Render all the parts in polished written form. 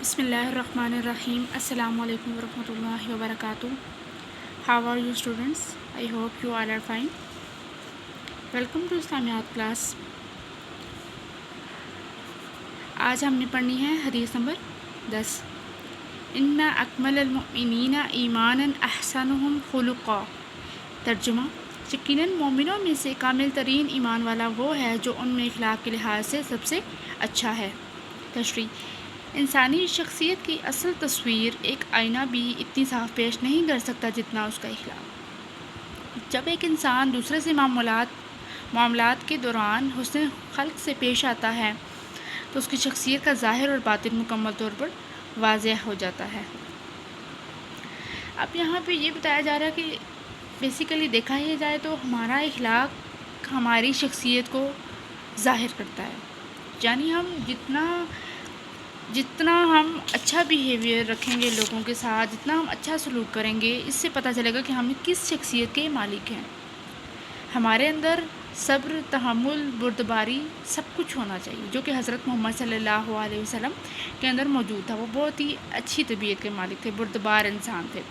بسم اللہ الرحمن الرحیم. السلام علیکم ورحمۃ اللہ وبرکاتہ. How are you students? I hope you all are fine. Welcome to Islamiyat class. آج ہم نے پڑھنی ہے حدیث نمبر 10. ان اکمل المؤمنین ایمانا احسنہم خلقا. ترجمہ: یقیناً مومنوں میں سے کامل ترین ایمان والا وہ ہے جو ان میں اخلاق کے لحاظ سے سب سے اچھا ہے. تشریح: انسانی شخصیت کی اصل تصویر ایک آئینہ بھی اتنی صاف پیش نہیں کر سکتا جتنا اس کا اخلاق. جب ایک انسان دوسرے سے معاملات کے دوران حسن خلق سے پیش آتا ہے تو اس کی شخصیت کا ظاہر اور باطن مکمل طور پر واضح ہو جاتا ہے. اب یہاں پہ یہ بتایا جا رہا ہے کہ بیسیکلی دیکھا ہی جائے تو ہمارا اخلاق ہماری شخصیت کو ظاہر کرتا ہے. یعنی ہم جتنا ہم اچھا بیہیویئر رکھیں گے لوگوں کے ساتھ، جتنا ہم اچھا سلوک کریں گے، اس سے پتہ چلے گا کہ ہم کس شخصیت کے مالک ہیں. ہمارے اندر صبر، تحمل، بردباری سب کچھ ہونا چاہیے، جو کہ حضرت محمد صلی اللہ علیہ وسلم کے اندر موجود تھا. وہ بہت ہی اچھی طبیعت کے مالک تھے، بردبار انسان تھے.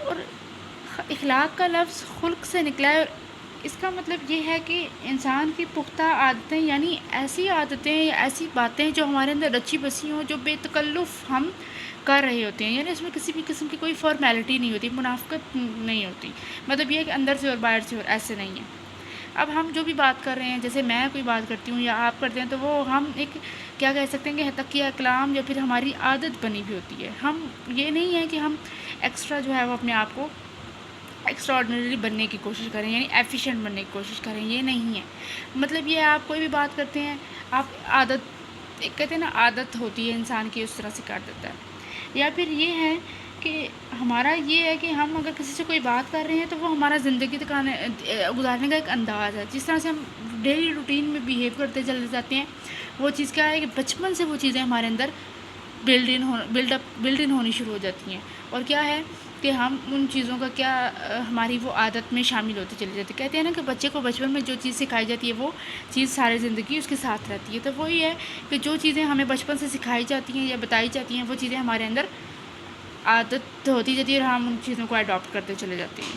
اور اخلاق کا لفظ خلق سے نکلا ہے، اور اس کا مطلب یہ ہے کہ انسان کی پختہ عادتیں، یعنی ایسی عادتیں یا ایسی باتیں جو ہمارے اندر رچی بسی ہوں، جو بے تکلف ہم کر رہے ہوتے ہیں. یعنی اس میں کسی بھی قسم کی کوئی فارمیلٹی نہیں ہوتی، منافقت نہیں ہوتی. مطلب یہ ہے کہ اندر سے اور باہر سے اور ایسے نہیں ہے. اب ہم جو بھی بات کر رہے ہیں، جیسے میں کوئی بات کرتی ہوں یا آپ کرتے ہیں، تو وہ ہم ایک کیا کہہ سکتے ہیں کہ تقیہ کلام یا پھر ہماری عادت بنی ہوئی ہوتی ہے. ہم یہ نہیں ہے کہ ہم ایکسٹرا جو ہے وہ اپنے آپ کو ایکسٹرا آرڈنری بننے کی کوشش کریں، یعنی ایفیشینٹ بننے کی کوشش کریں. یہ نہیں ہے. مطلب یہ ہے آپ کوئی بھی بات کرتے ہیں، آپ عادت ایک کہتے ہیں نا، عادت ہوتی ہے انسان کی، اس طرح سے کر دیتا ہے. یا پھر یہ ہے کہ ہمارا یہ ہے کہ ہم اگر کسی سے کوئی بات کر رہے ہیں تو وہ ہمارا زندگی گزارنے کا ایک انداز ہے. جس طرح سے ہم ڈیلی روٹین میں بیہیو کرتے چلے جاتے ہیں، وہ چیز کیا ہے کہ بچپن سے وہ چیزیں ہمارے اندر بلڈ ان ہونی شروع ہو جاتی ہیں. اور کیا ہے کہ ہم ان چیزوں کا کیا ہماری وہ عادت میں شامل ہوتی چلی جاتی ہے. کہتے ہیں نا کہ بچے کو بچپن میں جو چیز سکھائی جاتی ہے وہ چیز ساری زندگی اس کے ساتھ رہتی ہے. تو وہی ہے کہ جو چیزیں ہمیں بچپن سے سکھائی جاتی ہیں یا بتائی جاتی ہیں، وہ چیزیں ہمارے اندر عادت ہوتی جاتی ہے اور ہم ان چیزوں کو اڈاپٹ کرتے چلے جاتے ہیں.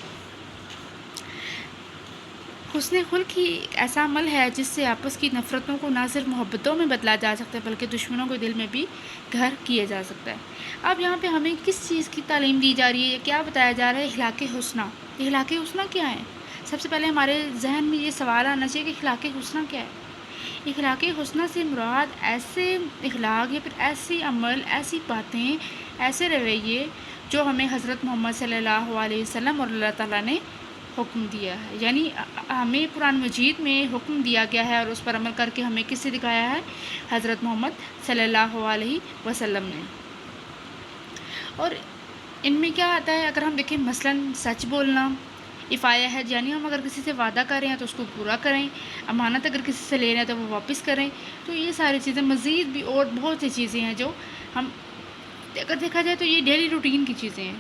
حسن خلق ہی ایک ایسا عمل ہے جس سے آپس کی نفرتوں کو نہ صرف محبتوں میں بدلا جا سکتا ہے بلکہ دشمنوں کے دل میں بھی گھر کیا جا سکتا ہے. اب یہاں پہ ہمیں کس چیز کی تعلیم دی جا رہی ہے یا کیا بتایا جا رہا ہے؟ اخلاق حسنہ. اخلاق حسنہ کیا ہے؟ سب سے پہلے ہمارے ذہن میں یہ سوال آنا چاہیے کہ اخلاق حسنہ کیا ہے؟ اخلاق حسنہ سے مراد ایسے اخلاق یا پھر ایسی عمل، ایسی باتیں، ایسے رویے جو ہمیں حضرت محمد صلی اللہ علیہ وسلم اور اللہ تعالیٰ نے حکم دیا ہے. یعنی ہمیں قرآن مجید میں حکم دیا گیا ہے اور اس پر عمل کر کے ہمیں کس سے دکھایا ہے؟ حضرت محمد صلی اللہ علیہ وسلم نے. اور ان میں کیا آتا ہے؟ اگر ہم دیکھیں مثلاً سچ بولنا، افایہ ہے، یعنی ہم اگر کسی سے وعدہ کر رہے ہیں تو اس کو پورا کریں. امانت اگر کسی سے لے رہے ہیں تو وہ واپس کریں. تو یہ ساری چیزیں، مزید بھی اور بہت سی چیزیں ہیں جو ہم اگر دیکھا جائے تو یہ ڈیلی روٹین کی چیزیں ہیں.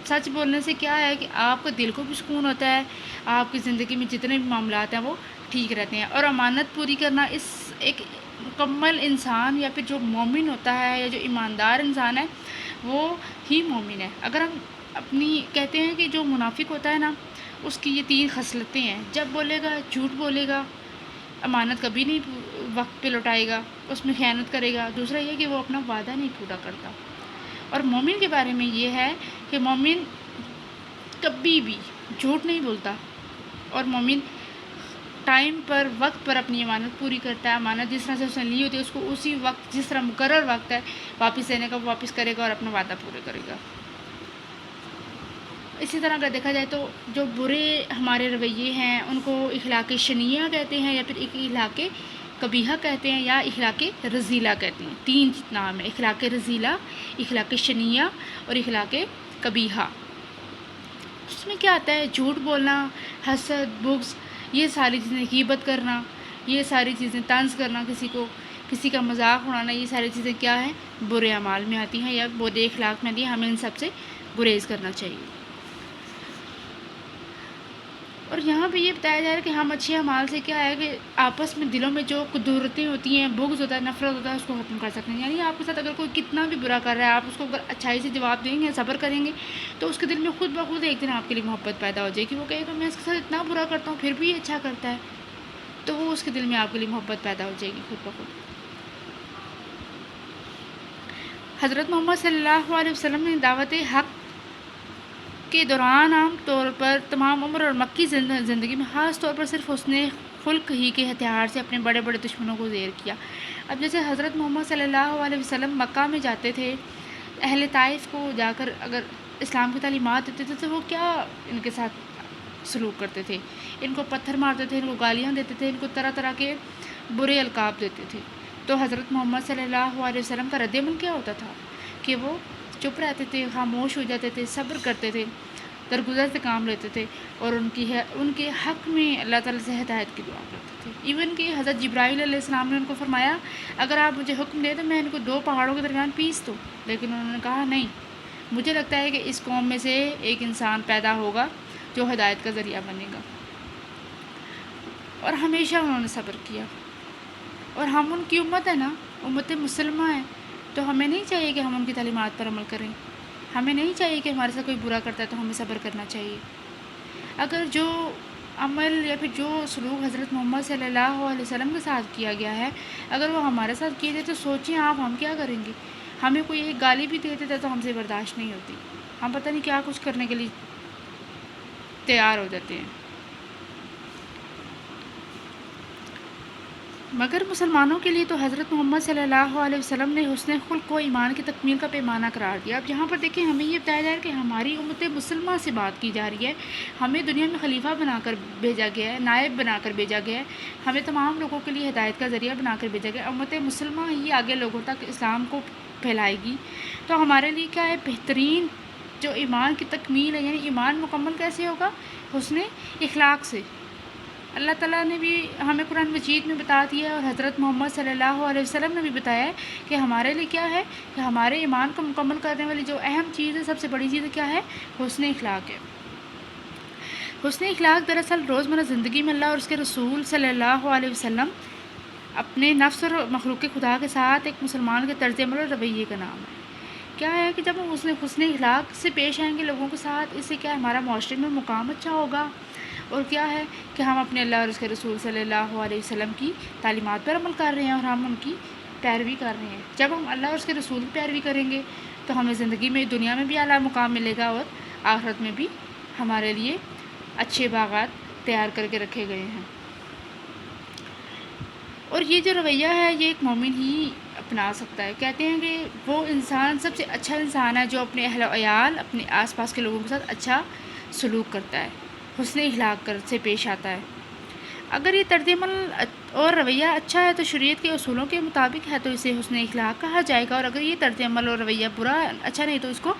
سچ بولنے سے کیا ہے کہ آپ کا دل کو بھی سکون ہوتا ہے، آپ کی زندگی میں جتنے بھی معاملات ہیں وہ ٹھیک رہتے ہیں. اور امانت پوری کرنا اس ایک مکمل انسان یا پھر جو مومن ہوتا ہے یا جو ایماندار انسان ہے وہ ہی مومن ہے. اگر ہم اپنی کہتے ہیں کہ جو منافق ہوتا ہے نا، اس کی یہ 3 خصلتیں ہیں. جب بولے گا جھوٹ بولے گا، امانت کبھی نہیں وقت پہ لوٹائے گا، اس میں خیانت کرے گا. دوسرا یہ کہ وہ اپنا وعدہ نہیں پورا کرتا. اور مومن کے بارے میں یہ ہے کہ مومن کبھی بھی جھوٹ نہیں بولتا، اور مومن ٹائم پر، وقت پر اپنی امانت پوری کرتا ہے. امانت جس طرح سے اس نے لی ہوتی ہے اس کو اسی وقت، جس طرح مقرر وقت ہے واپس دینے کا، وہ واپس کرے گا اور اپنا وعدہ پورے کرے گا. اسی طرح اگر دیکھا جائے تو جو برے ہمارے رویے ہیں ان کو اخلاق شنیعہ کہتے ہیں، یا پھر اخلاق قبیحہ کہتے ہیں، یا اخلاق رذیلہ کہتے ہیں. 3 نام ہے: اخلاق رذیلہ، اخلاق شنیعہ اور اخلاق قبیحہ. اس میں کیا آتا ہے؟ جھوٹ بولنا، حسد، بغض، یہ ساری چیزیں، غیبت کرنا، یہ ساری چیزیں، طنز کرنا کسی کو، کسی کا مذاق اڑانا، یہ ساری چیزیں کیا ہیں؟ برے اعمال میں آتی ہیں یا برے اخلاق میں آتی ہیں. ہمیں ان سب سے گریز کرنا چاہیے. اور یہاں پہ یہ بتایا جا رہا ہے کہ ہم اچھے اعمال سے کیا ہے کہ آپس میں دلوں میں جو قدورتیں ہوتی ہیں، بغض ہوتا ہے، نفرت ہوتا ہے، اس کو ختم کر سکتے ہیں. یعنی آپ کے ساتھ اگر کوئی کتنا بھی برا کر رہا ہے، آپ اس کو اگر اچھائی سے جواب دیں گے، صبر کریں گے، تو اس کے دل میں خود بخود ایک دن آپ کے لیے محبت پیدا ہو جائے گی. وہ کہے گا میں اس کے ساتھ اتنا برا کرتا ہوں پھر بھی یہ اچھا کرتا ہے، تو وہ اس کے دل میں آپ کے لیے محبت پیدا ہو جائے گی خود بخود. حضرت محمد صلی اللہ علیہ وسلم نے دعوت حق کے دوران عام طور پر تمام عمر اور مکی زندگی میں خاص طور پر صرف حسن خلق ہی کے ہتھیار سے اپنے بڑے بڑے دشمنوں کو زیر کیا. اب جیسے حضرت محمد صلی اللہ علیہ وسلم مکہ میں جاتے تھے، اہل طائف کو جا کر اگر اسلام کی تعلیمات دیتے تھے تو وہ کیا ان کے ساتھ سلوک کرتے تھے؟ ان کو پتھر مارتے تھے، ان کو گالیاں دیتے تھے، ان کو طرح طرح کے برے القاب دیتے تھے. تو حضرت محمد صلی اللہ علیہ وسلم کا رد عمل کیا ہوتا تھا کہ وہ چپ رہتے تھے، خاموش ہو جاتے تھے، صبر کرتے تھے، درگزر سے کام لیتے تھے، اور ان کے حق میں اللہ تعالیٰ سے ہدایت کی دعا کرتے تھے. ایون کہ حضرت جبرائیل علیہ السلام نے ان کو فرمایا اگر آپ مجھے حکم دیں تو میں ان کو 2 پہاڑوں کے درمیان پیس دوں، لیکن انہوں نے کہا نہیں، مجھے لگتا ہے کہ اس قوم میں سے ایک انسان پیدا ہوگا جو ہدایت کا ذریعہ بنے گا. اور ہمیشہ انہوں نے صبر کیا. اور ہم ان کی امت ہے نا، امت مسلمہ ہے، تو ہمیں نہیں چاہیے کہ ہم ان کی تعلیمات پر عمل کریں. ہمیں نہیں چاہیے کہ ہمارے ساتھ کوئی برا کرتا ہے تو ہمیں صبر کرنا چاہیے. اگر جو عمل یا پھر جو سلوک حضرت محمد صلی اللہ علیہ وسلم کے ساتھ کیا گیا ہے اگر وہ ہمارے ساتھ کیے تھے تو سوچیں آپ ہم کیا کریں گے. ہمیں کوئی ایک گالی بھی دیتے تھے تو ہم سے برداشت نہیں ہوتی، ہم پتہ نہیں کیا کچھ کرنے کے لیے تیار ہو جاتے ہیں. مگر مسلمانوں کے لیے تو حضرت محمد صلی اللہ علیہ وسلم نے حسن خلق کو ایمان کی تکمیل کا پیمانہ قرار دیا. اب یہاں پر دیکھیں ہمیں یہ بتایا جا رہا ہے کہ ہماری امت مسلمہ سے بات کی جا رہی ہے، ہمیں دنیا میں خلیفہ بنا کر بھیجا گیا ہے، نائب بنا کر بھیجا گیا ہے، ہمیں تمام لوگوں کے لیے ہدایت کا ذریعہ بنا کر بھیجا گیا. امت مسلمہ ہی آگے لوگوں تک اسلام کو پھیلائے گی. تو ہمارے لیے کیا ہے بہترین جو ایمان کی تکمیل ہے، یعنی ایمان مکمل کیسے ہوگا؟ حسن اخلاق سے. اللہ تعالیٰ نے بھی ہمیں قرآن مجید میں بتا دیا ہے اور حضرت محمد صلی اللہ علیہ وسلم نے بھی بتایا ہے کہ ہمارے لیے کیا ہے کہ ہمارے ایمان کو مکمل کرنے والی جو اہم چیز ہے، سب سے بڑی چیز کیا ہے؟ حسن اخلاق ہے. حسن اخلاق دراصل روزمرہ زندگی میں اللہ اور اس کے رسول صلی اللہ علیہ وسلم اپنے نفس اور مخلوق خدا کے ساتھ ایک مسلمان کے طرز عمل اور رویے کا نام ہے. کیا ہے کہ جب ہم حسن اخلاق سے پیش آئیں گے لوگوں کے ساتھ، اس سے کیا ہمارا معاشرے میں مقام اچھا ہوگا، اور کیا ہے کہ ہم اپنے اللہ اور اس کے رسول صلی اللہ علیہ وسلم کی تعلیمات پر عمل کر رہے ہیں اور ہم ان کی پیروی کر رہے ہیں. جب ہم اللہ اور اس کے رسول کی پیروی کریں گے تو ہمیں زندگی میں دنیا میں بھی اعلیٰ مقام ملے گا اور آخرت میں بھی ہمارے لیے اچھے باغات تیار کر کے رکھے گئے ہیں. اور یہ جو رویہ ہے یہ ایک مومن ہی اپنا سکتا ہے. کہتے ہیں کہ وہ انسان سب سے اچھا انسان ہے جو اپنے اہل و عیال، اپنے آس پاس کے لوگوں کے ساتھ اچھا سلوک کرتا ہے، حسن اخلاق سے پیش آتا ہے. اگر یہ طرز عمل اور رویہ اچھا ہے تو شریعت کے اصولوں کے مطابق ہے تو اسے حسن اخلاق کہا جائے گا، اور اگر یہ طرز عمل اور رویہ اچھا نہیں تو اس کو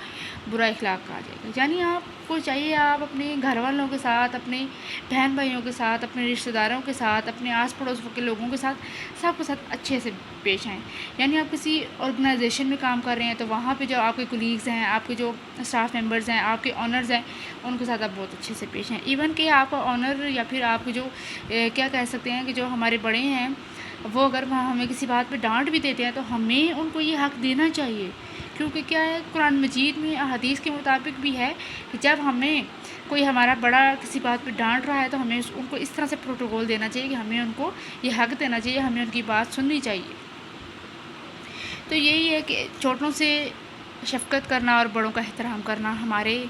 برا اخلاق کہا جائے گا. یعنی آپ کو چاہیے آپ اپنے گھر والوں کے ساتھ، اپنے بہن بھائیوں کے ساتھ، اپنے رشتہ داروں کے ساتھ، اپنے آس پڑوس کے لوگوں کے ساتھ، سب کے ساتھ اچھے سے پیش آئیں. یعنی آپ کسی آرگنائزیشن میں کام کر رہے ہیں تو وہاں پہ جو آپ کے کولیگز ہیں، آپ کے جو اسٹاف ممبرز ہیں، آپ کے آنرز ہیں، ان کے ساتھ آپ بہت اچھے سے پیش آئیں. ایون کہ آپ کا آنر یا پھر آپ کے جو کیا کہہ سکتے ہیں کہ جو ہمارے بڑے ہیں وہ اگر ہمیں کسی بات پہ ڈانٹ بھی دیتے ہیں تو ہمیں ان کو یہ حق دینا چاہیے. کیونکہ کیا ہے قرآن مجید میں احادیث کے مطابق بھی ہے کہ جب ہمیں کوئی ہمارا بڑا کسی بات پہ ڈانٹ رہا ہے تو ہمیں ان کو اس طرح سے پروٹوکول دینا چاہیے کہ ہمیں ان کو یہ حق دینا چاہیے، ہمیں ان کی بات سننی چاہیے. تو یہی ہے کہ چھوٹوں سے شفقت کرنا اور بڑوں کا احترام کرنا ہمارے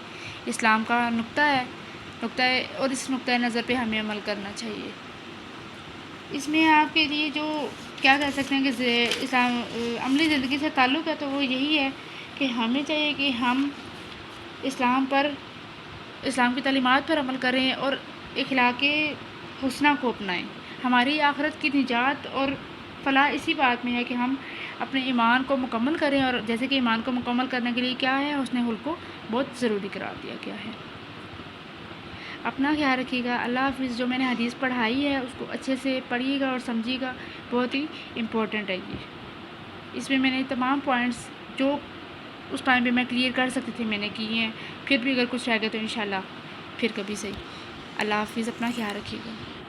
اسلام کا نقطہ ہے اور اس نقطۂ نظر پہ ہمیں عمل کرنا چاہیے. اس میں آپ کے لیے جو کیا کہہ سکتے ہیں کہ اسلام عملی زندگی سے تعلق ہے تو وہ یہی ہے کہ ہمیں چاہیے کہ ہم اسلام کی تعلیمات پر عمل کریں اور اخلاق حسنہ کو اپنائیں. ہماری آخرت کی نجات اور فلاح اسی بات میں ہے کہ ہم اپنے ایمان کو مکمل کریں، اور جیسے کہ ایمان کو مکمل کرنے کے لیے کیا ہے حسن خلق کو بہت ضروری قرار دیا گیا ہے. اپنا خیال رکھیے گا. اللہ حافظ. جو میں نے حدیث پڑھائی ہے اس کو اچھے سے پڑھیے گا اور سمجھیے گا، بہت ہی امپورٹنٹ ہے یہ. اس میں نے تمام پوائنٹس جو اس ٹائم پہ میں کلیئر کر سکتی تھی میں نے کیے ہیں. پھر بھی اگر کچھ رہ گیا تو انشاءاللہ پھر کبھی صحیح. اللہ حافظ، اپنا خیال رکھیے گا۔